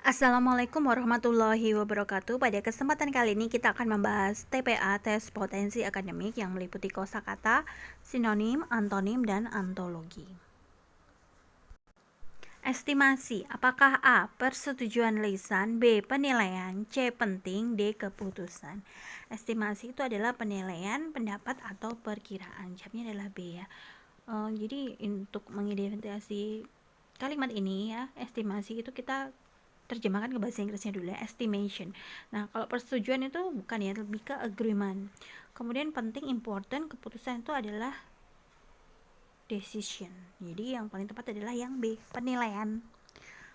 Assalamualaikum warahmatullahi wabarakatuh. Pada kesempatan kali ini kita akan membahas TPA, tes potensi akademik, yang meliputi kosakata, sinonim, antonim, dan antologi. Estimasi, apakah A. persetujuan lisan, B. penilaian, C. penting, D. keputusan. Estimasi itu adalah penilaian, pendapat, atau perkiraan. Jawabnya adalah B ya. Jadi untuk mengidentifikasi kalimat ini ya, estimasi itu kita terjemahkan ke bahasa Inggrisnya dulu ya, estimation. Nah, kalau persetujuan itu bukan ya, lebih ke agreement. Kemudian penting, important, keputusan itu adalah decision. Jadi yang paling tepat adalah yang B, penilaian.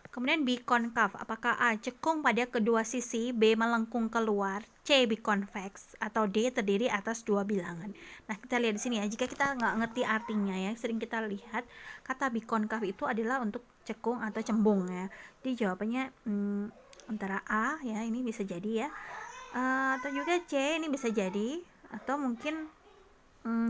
Kemudian B, concave, apakah A. cekung pada kedua sisi, B. melengkung keluar, C. biconvex, atau D. terdiri atas dua bilangan. Nah, kita lihat di sini ya, jika kita nggak ngerti artinya ya, sering kita lihat kata biconcave itu adalah untuk cekung atau cembung ya. Jadi jawabannya antara A ya, ini bisa jadi ya, atau juga C, ini bisa jadi, atau mungkin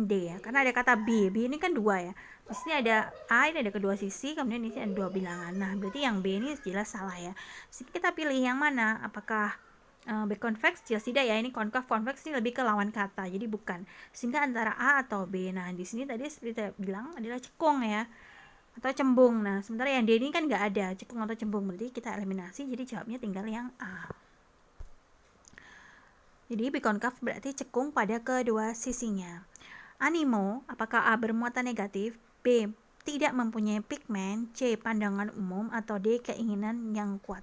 D ya, karena ada kata B ini kan dua ya. Di sini ada A, ini ada kedua sisi, kemudian di sini ada dua bilangan. Nah, berarti yang B ini jelas salah ya. Jadi kita pilih yang mana? Apakah B convex? Jelas tidak ya. Ini concave, convex ini lebih ke lawan kata, jadi bukan. Sehingga antara A atau B. Nah, di sini tadi seperti saya bilang adalah cekung ya, atau cembung. Nah, sementara yang D ini kan nggak ada cekung atau cembung, berarti kita eliminasi. Jadi jawabnya tinggal yang A. Jadi biconcave berarti cekung pada kedua sisinya. Animo, apakah A. bermuatan negatif, B. tidak mempunyai pigmen, C. pandangan umum, atau D. keinginan yang kuat.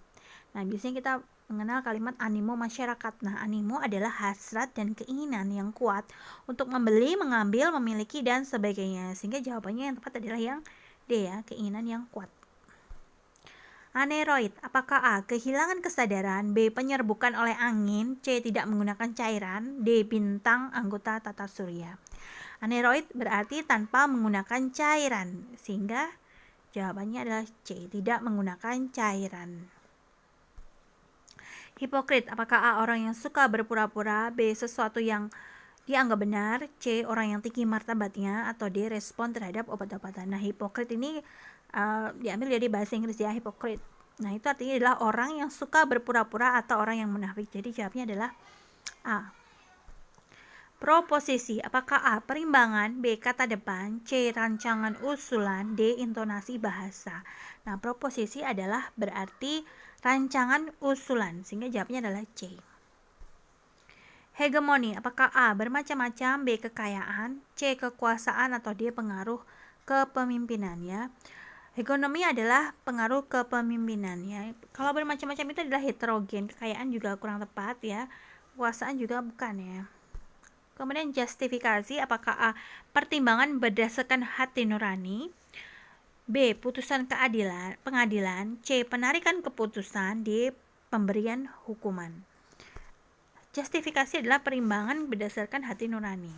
Nah, biasanya kita mengenal kalimat animo masyarakat. Nah, animo adalah hasrat dan keinginan yang kuat untuk membeli, mengambil, memiliki, dan sebagainya. Sehingga jawabannya yang tepat adalah yang D ya, keinginan yang kuat. Aneroid, apakah A. kehilangan kesadaran, B. penyerbukan oleh angin, C. tidak menggunakan cairan, D. bintang anggota tata surya. Aneroid berarti tanpa menggunakan cairan, sehingga jawabannya adalah C. tidak menggunakan cairan. Hipokrit, apakah A. orang yang suka berpura-pura, B. sesuatu yang dianggap benar, C. orang yang tinggi martabatnya, atau D. respon terhadap obat-obatan. Nah, hipokrit ini diambil dari bahasa Inggris ya, hipokrit. Nah, itu artinya adalah orang yang suka berpura-pura atau orang yang munafik. Jadi jawabnya adalah A. Proposisi, apakah A. perimbangan, B. kata depan, C. rancangan usulan, D. intonasi bahasa. Nah, proposisi adalah berarti rancangan usulan, sehingga jawabnya adalah C. Hegemoni, apakah A. bermacam-macam, B. kekayaan, C. kekuasaan, atau D. pengaruh kepemimpinan ya. Hegemoni adalah pengaruh kepemimpinan ya. Kalau bermacam-macam itu adalah heterogen, kekayaan juga kurang tepat ya, kekuasaan juga bukan ya. Kemudian justifikasi, apakah A. pertimbangan berdasarkan hati nurani, B. putusan pengadilan, C. penarikan keputusan, D. pemberian hukuman. Justifikasi adalah perimbangan berdasarkan hati nurani.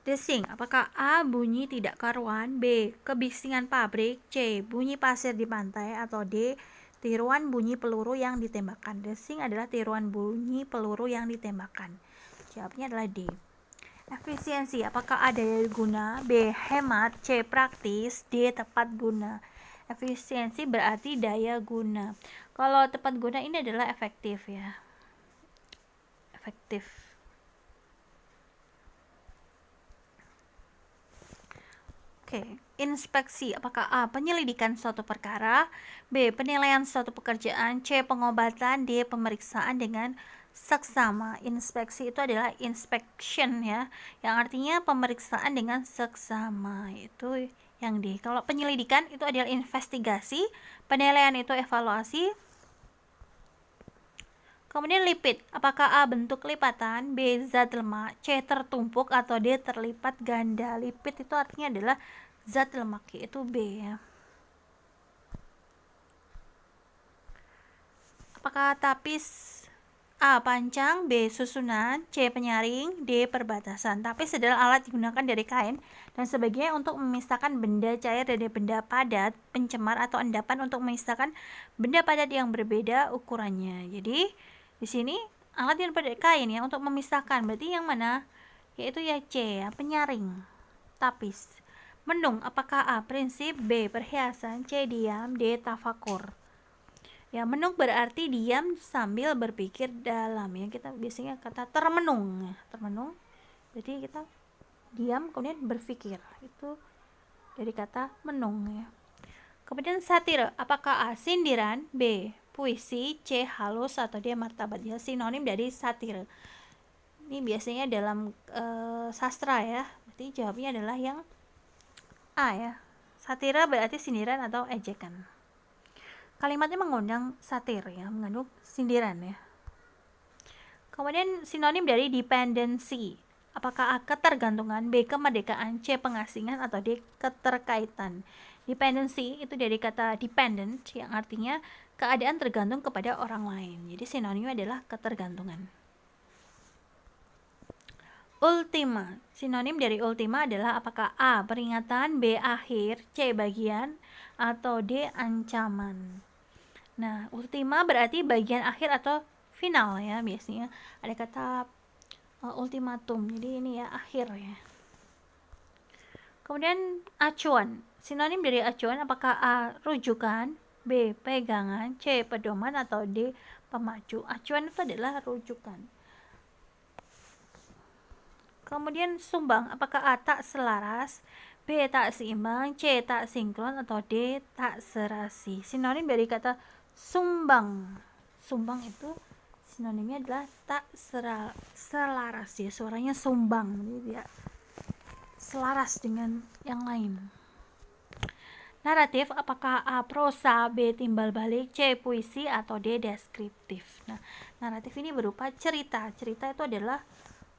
Desing, apakah A. bunyi tidak karuan, B. kebisingan pabrik, C. bunyi pasir di pantai, atau D. tiruan bunyi peluru yang ditembakkan. Desing adalah tiruan bunyi peluru yang ditembakkan. Jawabnya adalah D. Efisiensi, apakah A. daya guna, B. hemat, C. praktis, D. tepat guna. Efisiensi berarti daya guna. Kalau tepat guna ini adalah efektif ya. Efektif. Oke, inspeksi, apakah A. penyelidikan suatu perkara, B. penilaian suatu pekerjaan, C. pengobatan, D. pemeriksaan dengan seksama. Inspeksi itu adalah inspection ya, yang artinya pemeriksaan dengan seksama, itu yang D. Kalau penyelidikan itu adalah investigasi, penilaian itu evaluasi. Kemudian lipid, apakah A. bentuk lipatan, B. zat lemak, C. tertumpuk, atau D. terlipat ganda. Lipid itu artinya adalah zat lemak, yaitu B ya. Apakah tapis? A. pancang, B. susunan, C. penyaring, D. perbatasan. Tapis adalah alat digunakan dari kain dan sebagainya untuk memisahkan benda cair dari benda padat, pencemar, atau endapan untuk memisahkan benda padat yang berbeda ukurannya. Jadi di sini alat yang pada kain ya untuk memisahkan. Berarti yang mana? Yaitu ya C ya, penyaring. Tapis. Menung, apakah A. prinsip, B. perhiasan, C. diam, D. tafakur. Ya, menung berarti diam sambil berpikir dalam ya. Kita biasanya kata termenung. Termenung jadi kita diam kemudian berpikir. Itu dari kata menung ya. Kemudian satire, apakah A. sindiran, B. puisi, C. halus, atau D. martabat. Ya, sinonim dari satire. Ini biasanya dalam sastra ya. Berarti jawabnya adalah yang A ya. Satire berarti sindiran atau ejekan. Kalimatnya mengundang satir ya, mengandung sindiran ya. Kemudian sinonim dari dependency, apakah A. ketergantungan, B. kemerdekaan, C. pengasingan, atau D. keterkaitan. Dependency itu dari kata dependent yang artinya keadaan tergantung kepada orang lain. Jadi sinonimnya adalah ketergantungan. Ultima, sinonim dari ultima adalah apakah A. peringatan, B. akhir, C. bagian, atau D. ancaman. Nah, ultima berarti bagian akhir atau final ya, biasanya ada kata ultimatum, jadi ini ya akhir ya. Kemudian acuan, sinonim dari acuan apakah A. rujukan, B. pegangan, C. pedoman, atau D. pemacu. Acuan itu adalah rujukan. Kemudian sumbang, apakah A. tak selaras, B. tak seimbang, C. tak sinkron, atau D. tak serasi. Sinonim dari kata sumbang. Sumbang itu sinonimnya adalah tak selaras ya, suaranya sumbang, jadi tidak selaras dengan yang lain. Naratif, apakah A. prosa, B. timbal balik, C. puisi, atau D. deskriptif. Nah, naratif ini berupa cerita. Cerita itu adalah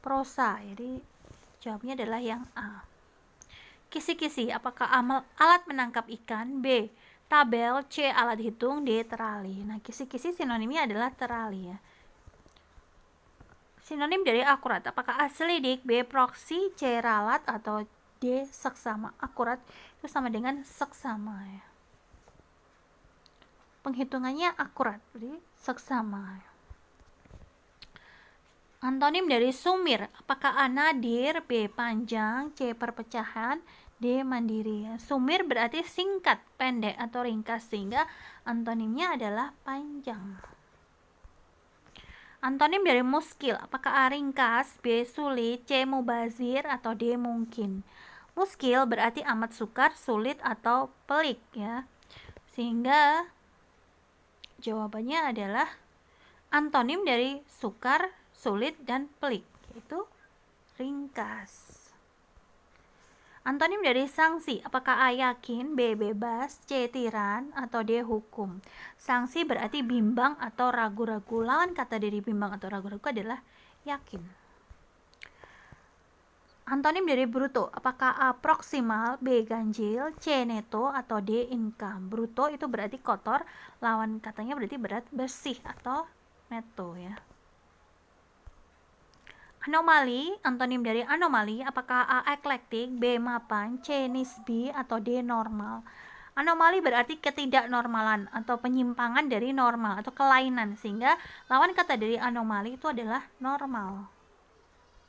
prosa, jadi jawabnya adalah yang A. Kisi-kisi, apakah A. alat menangkap ikan, B. tabel, C. alat hitung, D. terali. Nah, kisi-kisi sinonimnya adalah terali ya. Sinonim dari akurat, apakah A. selidik, B. proksi, C. ralat, atau D. seksama. Akurat itu sama dengan seksama ya. Penghitungannya akurat, jadi seksama. Antonim dari sumir, apakah A. nadir, B. panjang, C. perpecahan, D. mandiri. Sumir berarti singkat, pendek, atau ringkas, sehingga antonimnya adalah panjang. Antonim dari muskil, apakah A. ringkas, B. sulit, C. mubazir, atau D. mungkin. Muskil berarti amat sukar, sulit, atau pelik ya. Sehingga jawabannya adalah antonim dari sukar, sulit, dan pelik, yaitu ringkas. Antonim dari sanksi, apakah A. yakin, B. bebas, C. tiran, atau D. hukum. Sanksi berarti bimbang atau ragu-ragu. Lawan kata dari bimbang atau ragu-ragu adalah yakin. Antonim dari bruto, apakah A. proksimal, B. ganjil, C. neto, atau D. income. Bruto itu berarti kotor, lawan katanya berarti bersih atau neto ya. Anomali, antonim dari anomali, apakah A. eklektik, B. mapan, C. nisbi, atau D. normal. Anomali berarti ketidaknormalan atau penyimpangan dari normal atau kelainan, sehingga lawan kata dari anomali itu adalah normal.